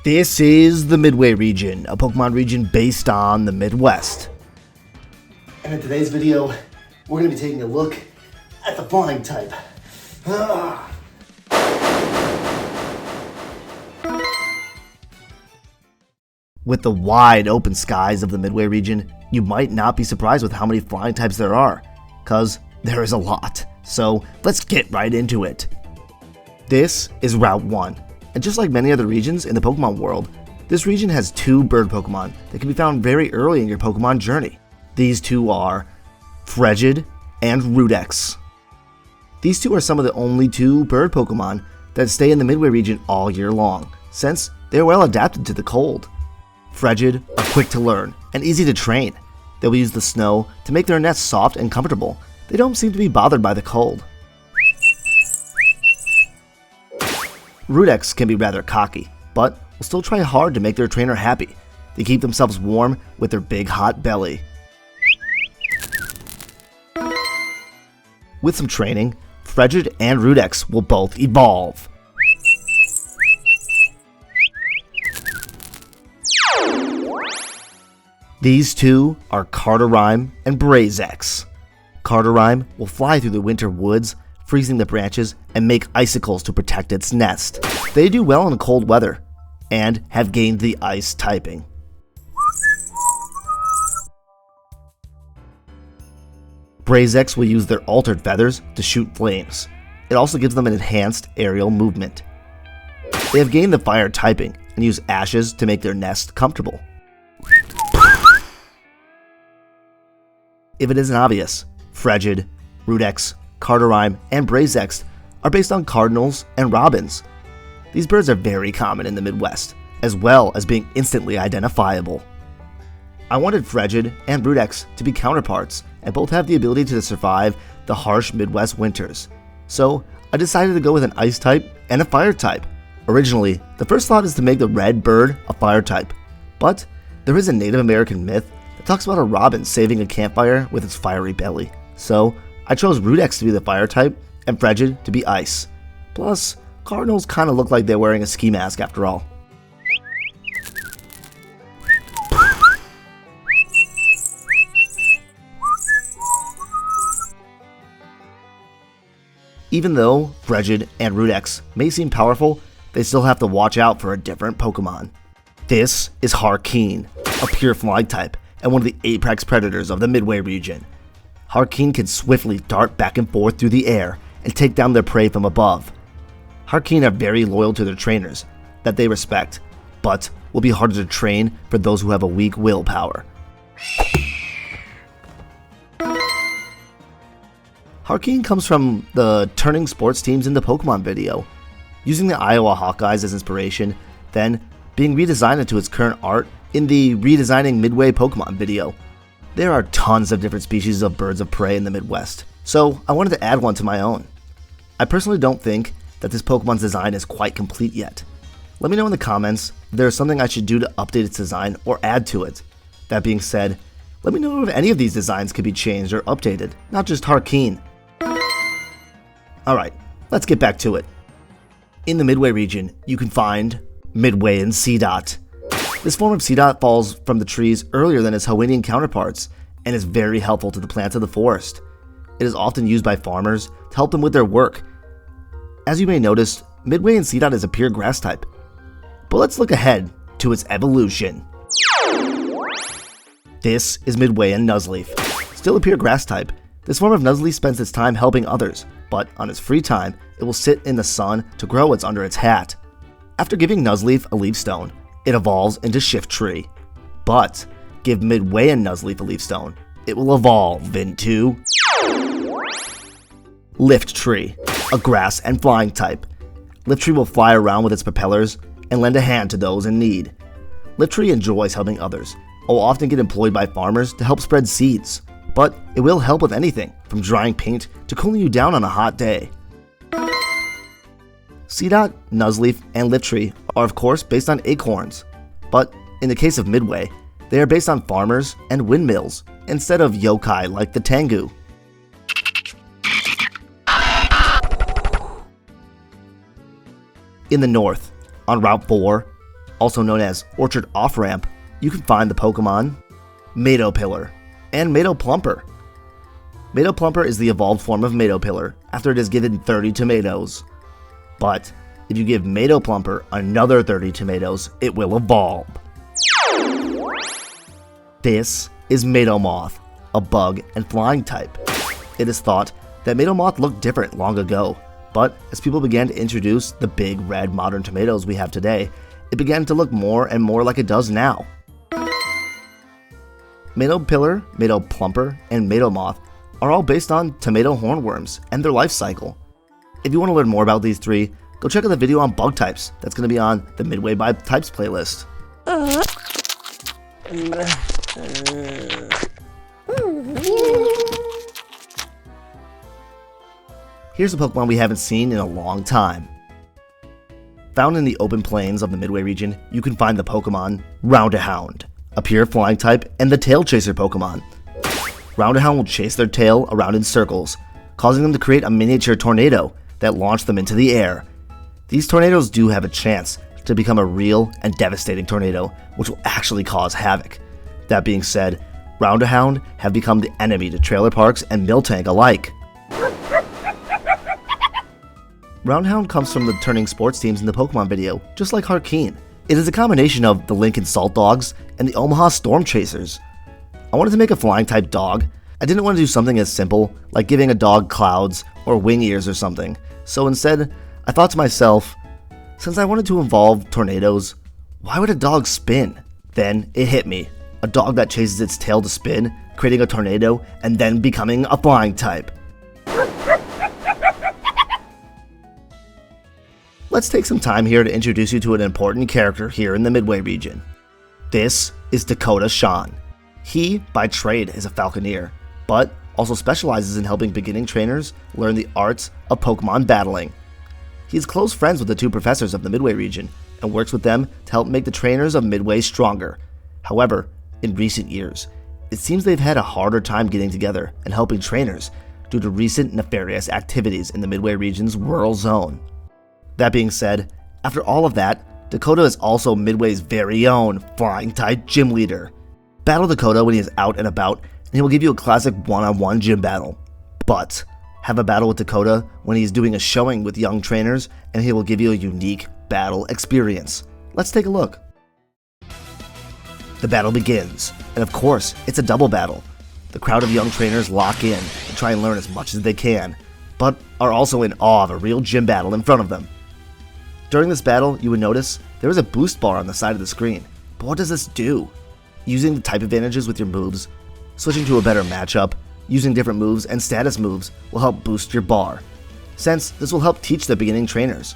This is the Midway region, a Pokemon region based on the Midwest. And in today's video, we're going to be taking a look at the flying type. With the wide open skies of the Midway region, you might not be surprised with how many flying types there are, cause there is a lot. So let's get right into it. This is Route 1. And just like many other regions in the Pokemon world, this region has two bird Pokemon that can be found very early in your Pokemon journey. These two are Frigid and Rudex. These two are some of the only two bird Pokemon that stay in the Midway region all year long, since they are well adapted to the cold. Frigid are quick to learn and easy to train. They will use the snow to make their nests soft and comfortable. They don't seem to be bothered by the cold. Rudex can be rather cocky, but will still try hard to make their trainer happy. They keep themselves warm with their big hot belly. With some training, Frigid and Rudex will both evolve. These two are Cardarime and Brazex. Cardarime will fly through the winter woods, freezing the branches and make icicles to protect its nest. They do well in cold weather and have gained the ice typing. Brazex will use their altered feathers to shoot flames. It also gives them an enhanced aerial movement. They have gained the fire typing and use ashes to make their nest comfortable. If it isn't obvious, Frigid, Rudex, Cardarime, and Brazex are based on cardinals and robins. These birds are very common in the Midwest, as well as being instantly identifiable. I wanted Frigid and Rudex to be counterparts, and both have the ability to survive the harsh Midwest winters. So I decided to go with an ice type and a fire type. Originally, the first thought is to make the red bird a fire type, but there is a Native American myth that talks about a robin saving a campfire with its fiery belly. So I chose Rudex to be the fire type and Frigid to be ice. Plus, cardinals kinda look like they're wearing a ski mask after all. Even though Frigid and Rudex may seem powerful, they still have to watch out for a different Pokemon. This is Harken, a pure flying type and one of the apex predators of the Midway region. Harken can swiftly dart back and forth through the air and take down their prey from above. Harken are very loyal to their trainers that they respect, but will be harder to train for those who have a weak willpower. Harken comes from the turning sports teams into Pokemon video, using the Iowa Hawkeyes as inspiration, then being redesigned into its current art in the Redesigning Midway Pokemon video. There are tons of different species of birds of prey in the Midwest, so I wanted to add one to my own. I personally don't think that this Pokemon's design is quite complete yet. Let me know in the comments if there is something I should do to update its design or add to it. That being said, let me know if any of these designs could be changed or updated, not just Harken. Alright, let's get back to it. In the Midway region, you can find Midway and Seedot. This form of Seedot falls from the trees earlier than its Hawaiian counterparts and is very helpful to the plants of the forest. It is often used by farmers to help them with their work. As you may notice, Midway and Seedot is a pure grass type. But let's look ahead to its evolution. This is Midway and Nuzleaf. Still a pure grass type, this form of Nuzleaf spends its time helping others, but on its free time, it will sit in the sun to grow what's under its hat. After giving Nuzleaf a leaf stone, it evolves into Shiftree. But give Midway and Nuzleaf a leaf stone, it will evolve into Lifttree, a grass and flying type. Lifttree will fly around with its propellers and lend a hand to those in need. Lifttree enjoys helping others, and will often get employed by farmers to help spread seeds, but it will help with anything from drying paint to cooling you down on a hot day. Seedot, Nuzleaf, and Lifttree are of course based on acorns, but in the case of Midway, they are based on farmers and windmills instead of yokai like the Tengu. In the north, on Route 4, also known as Orchard Off-Ramp, you can find the Pokemon Midwe and Midwe Plumper. Midwe Plumper is the evolved form of Midwe after it is given 30 tomatoes. But if you give Midwe Plumper another 30 tomatoes, it will evolve. This is Moth, a bug and flying type. It is thought that Moth looked different long ago, but as people began to introduce the big red modern tomatoes we have today, it began to look more and more like it does now. Midwe Plumper, and Moth are all based on tomato hornworms and their life cycle. If you want to learn more about these three, go check out the video on bug types that's going to be on the Midway by Types playlist. Here's a Pokemon we haven't seen in a long time. Found in the open plains of the Midway region, you can find the Pokemon Roundahound, a pure flying type and the tail chaser Pokemon. Roundahound will chase their tail around in circles, causing them to create a miniature tornado that launch them into the air. These tornadoes do have a chance to become a real and devastating tornado, which will actually cause havoc. That being said, Roundahound have become the enemy to trailer parks and Miltank alike. Roundahound comes from the turning sports teams in the Pokemon video, just like Harken. It is a combination of the Lincoln Salt Dogs and the Omaha Storm Chasers. I wanted to make a flying type dog. I didn't want to do something as simple, like giving a dog clouds or wing ears or something. So instead, I thought to myself, since I wanted to involve tornadoes, why would a dog spin? Then it hit me. A dog that chases its tail to spin, creating a tornado, and then becoming a flying type. Let's take some time here to introduce you to an important character here in the Midway region. This is Dakota Sean. He, by trade, is a falconeer, but also specializes in helping beginning trainers learn the arts of Pokemon battling. He is close friends with the two professors of the Midway region and works with them to help make the trainers of Midway stronger. However, in recent years, it seems they've had a harder time getting together and helping trainers due to recent nefarious activities in the Midway region's rural zone. That being said, after all of that, Dakota is also Midway's very own flying type gym leader. Battle Dakota when he is out and about, and he will give you a classic one-on-one gym battle. But have a battle with Dakota when he is doing a showing with young trainers, and he will give you a unique battle experience. Let's take a look. The battle begins, and of course, it's a double battle. The crowd of young trainers lock in and try and learn as much as they can, but are also in awe of a real gym battle in front of them. During this battle, you would notice there is a boost bar on the side of the screen. But what does this do? Using the type advantages with your moves, switching to a better matchup, using different moves and status moves will help boost your bar, since this will help teach the beginning trainers.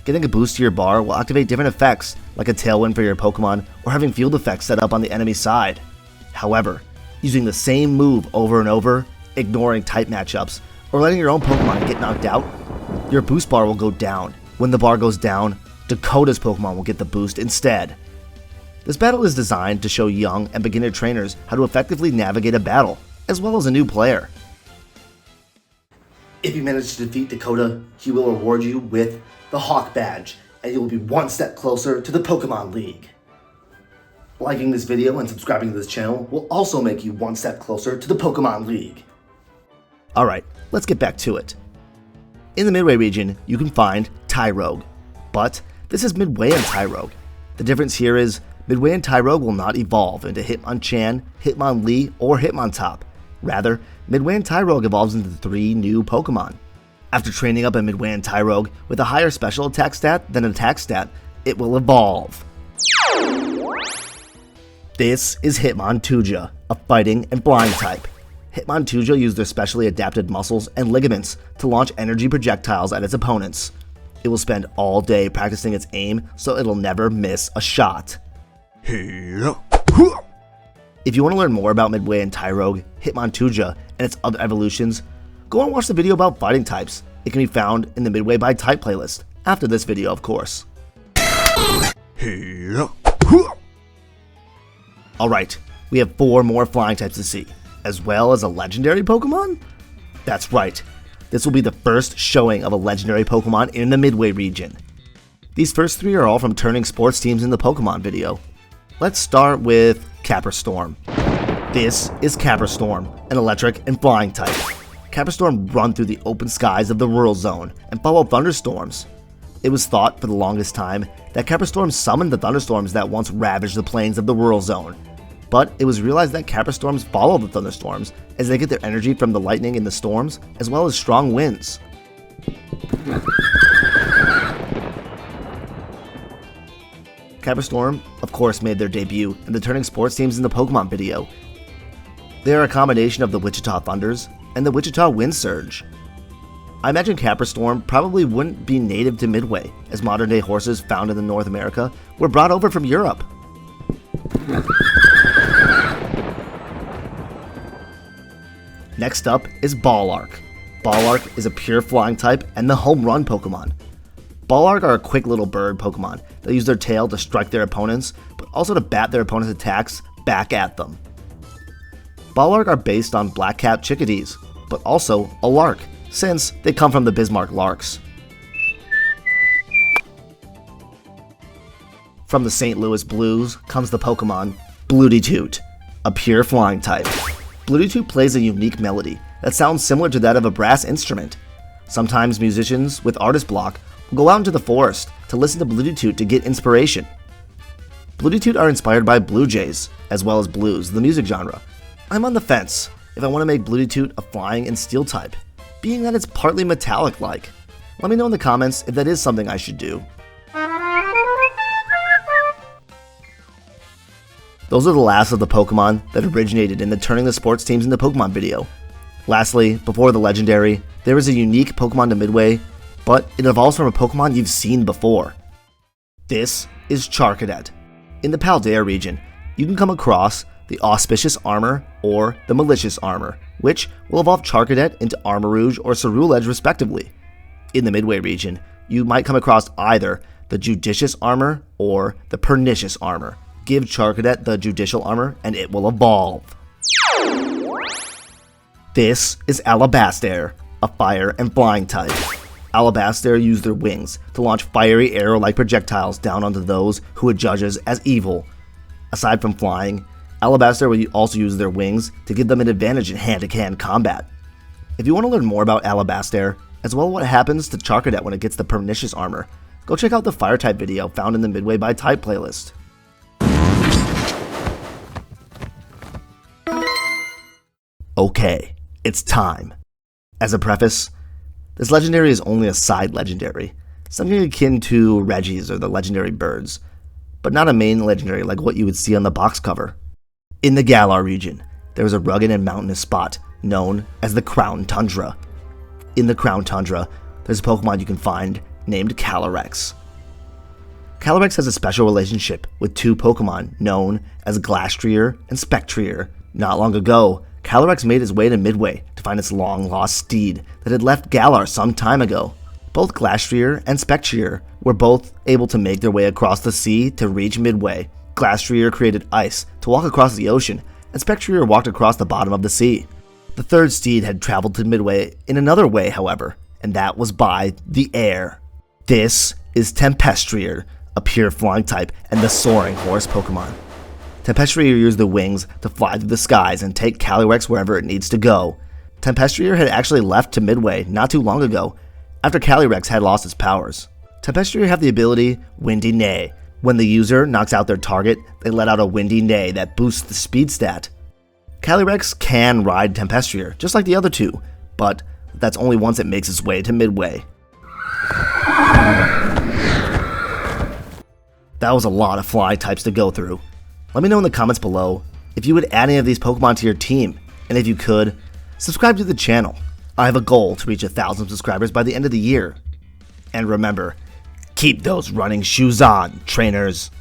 Getting a boost to your bar will activate different effects, like a tailwind for your Pokemon or having field effects set up on the enemy side. However, using the same move over and over, ignoring type matchups, or letting your own Pokemon get knocked out, your boost bar will go down. When the bar goes down, Dakota's Pokemon will get the boost instead. This battle is designed to show young and beginner trainers how to effectively navigate a battle, as well as a new player. If you manage to defeat Dakota, he will reward you with the Hawk Badge, and you will be one step closer to the Pokemon League. Liking this video and subscribing to this channel will also make you one step closer to the Pokemon League. Alright, let's get back to it. In the Midway region, you can find Tyrogue, but this is Midway and Tyrogue. The difference here is Midway and Tyrogue will not evolve into Hitmonchan, Hitmonlee, or Hitmontop. Rather, Midway and Tyrogue evolves into 3 new Pokemon. After training up a Midway and Tyrogue with a higher special attack stat than an attack stat, it will evolve. This is Hitmontouja, a fighting and flying type. Hitmontouja use their specially adapted muscles and ligaments to launch energy projectiles at its opponents. It will spend all day practicing its aim so it'll never miss a shot. If you want to learn more about Midway and Tyrogue, Hitmontouja, and its other evolutions, go and watch the video about fighting types. It can be found in the Midway by Type playlist, after this video of course. Alright, we have 4 more flying types to see, as well as a legendary Pokemon? That's right, this will be the first showing of a legendary Pokemon in the Midway region. These first 3 are all from turning sports teams in the Pokemon video. Let's start with Caprastorm. This is Caprastorm, an electric and flying type. Caprastorm run through the open skies of the rural zone and follow thunderstorms. It was thought for the longest time that Caprastorm summoned the thunderstorms that once ravaged the plains of the rural zone. But it was realized that Caprastorms follow the thunderstorms as they get their energy from the lightning in the storms as well as strong winds. Caprastorm, of course, made their debut in the turning sports teams in the Pokemon video. They are a combination of the Wichita Thunders and the Wichita Wind Surge. I imagine Caprastorm probably wouldn't be native to Midway, as modern-day horses found in North America were brought over from Europe. Next up is Ballark. Ballark is a pure flying type and the home run Pokemon. Ballark are a quick little bird Pokemon that use their tail to strike their opponents, but also to bat their opponent's attacks back at them. Ballark are based on black-capped chickadees, but also a lark, since they come from the Bismarck larks. From the St. Louis Blues comes the Pokemon Bluetooth, a pure flying type. Bluetooth plays a unique melody that sounds similar to that of a brass instrument. Sometimes musicians with artist block will go out into the forest to listen to Bluetooth to get inspiration. Bluetooth are inspired by Blue Jays, as well as blues, the music genre. I'm on the fence if I want to make Bluetooth a flying and steel type, being that it's partly metallic-like. Let me know in the comments if that is something I should do. Those are the last of the Pokemon that originated in the turning the sports teams into Pokemon video. Lastly, before the legendary, there is a unique Pokemon to Midway, but it evolves from a Pokemon you've seen before. This is Charcadet. In the Paldea region, you can come across the Auspicious Armor or the Malicious Armor, which will evolve Charcadet into Armarouge or Ceruledge respectively. In the Midway region, you might come across either the Judicious Armor or the Pernicious Armor. Give Charcadet the Judicial Armor and it will evolve. This is Alabaster, a fire and flying type. Alabaster use their wings to launch fiery arrow-like projectiles down onto those who would judge as evil. Aside from flying, Alabaster will also use their wings to give them an advantage in hand-to-hand combat. If you want to learn more about Alabaster, as well as what happens to Charcadet when it gets the Pernicious Armor, go check out the Fire-type video found in the Midway by Type playlist. Okay, it's time. As a preface, this legendary is only a side legendary, something akin to Regis or the legendary birds, but not a main legendary like what you would see on the box cover. In the Galar region, there is a rugged and mountainous spot known as the Crown Tundra. In the Crown Tundra, there's a Pokemon you can find named Calyrex. Calyrex has a special relationship with 2 Pokemon known as Glastrier and Spectrier. Not long ago, Calyrex made his way to Midway to find its long-lost steed that had left Galar some time ago. Both Glastrier and Spectrier were both able to make their way across the sea to reach Midway. Glastrier created ice to walk across the ocean, and Spectrier walked across the bottom of the sea. The third steed had traveled to Midway in another way, however, and that was by the air. This is Tempestrier, a pure flying type and the soaring horse Pokemon. Tempestrier used the wings to fly through the skies and take Calyrex wherever it needs to go. Tempestrier had actually left to Midway not too long ago, after Calyrex had lost its powers. Tempestrier have the ability Windy Neigh. When the user knocks out their target, they let out a Windy Neigh that boosts the speed stat. Calyrex can ride Tempestrier, just like the other 2, but that's only once it makes its way to Midway. That was a lot of fly types to go through. Let me know in the comments below if you would add any of these Pokemon to your team, and if you could, subscribe to the channel. I have a goal to reach 1,000 subscribers by the end of the year. And remember, keep those running shoes on, trainers.